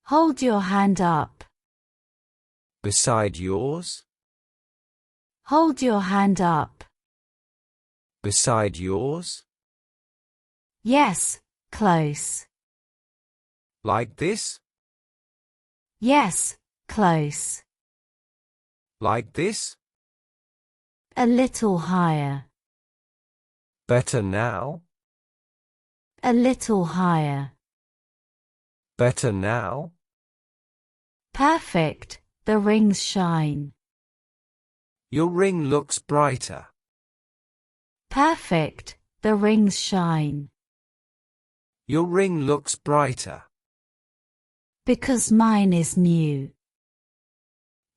Hold your hand up. Beside yours? Hold your hand up. Beside yours? Yes, close. Like this? Yes, close. Like this? A little higher. Better now? A little higher. Better now? Perfect, the rings shine. Your ring looks brighter. Perfect, the rings shine. Your ring looks brighter. Because mine is new.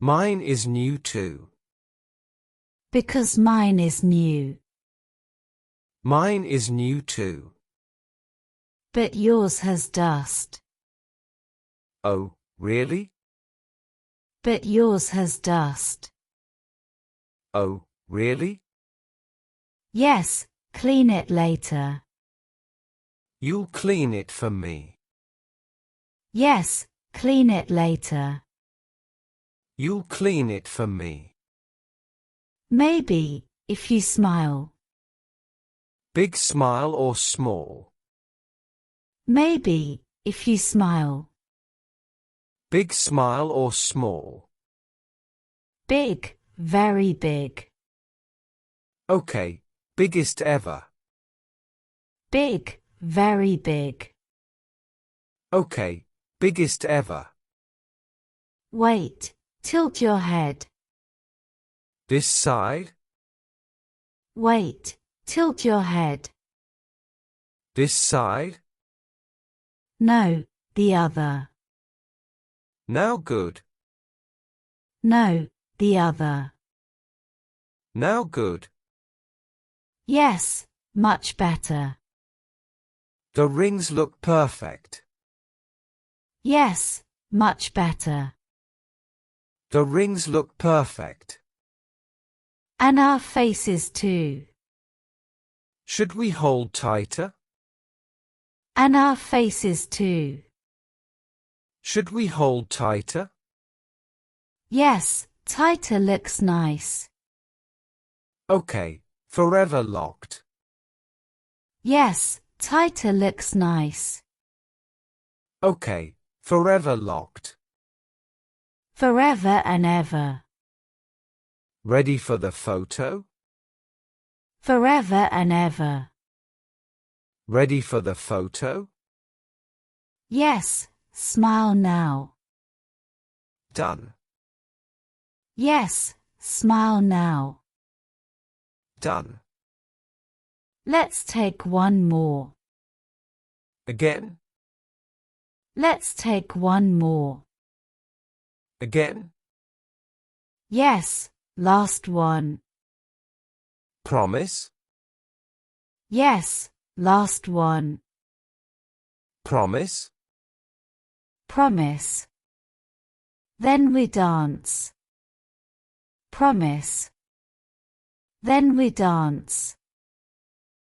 Mine is new too. Because mine is new. Mine is new too. But yours has dust. Oh, really? But yours has dust. Oh, really? Yes, clean it later. You'll clean it for me. Yes, clean it later. You'll clean it for me. Maybe, if you smile. Big smile or small? Maybe, if you smile. Big smile or small? Big, very big. Okay, biggest ever. Big, very big. Okay, biggest ever. Wait, tilt your head. This side? Wait, tilt your head. This side? No, the other. Now good. No, the other. Now good. Yes, much better. The rings look perfect. Yes, much better. The rings look perfect. And our faces too. Should we hold tighter? And our faces too. Should we hold tighter? Yes, tighter looks nice. Okay, forever locked. Yes, tighter looks nice. Okay, forever locked. Forever and ever. Ready for the photo? Forever and ever. Ready for the photo? Yes, smile now. Done. Yes, smile now. Done. Let's take one more. Again? Let's take one more. Again? Yes, last one. Promise? Yes, last one. Promise? Promise. Then we dance. Promise. Then we dance.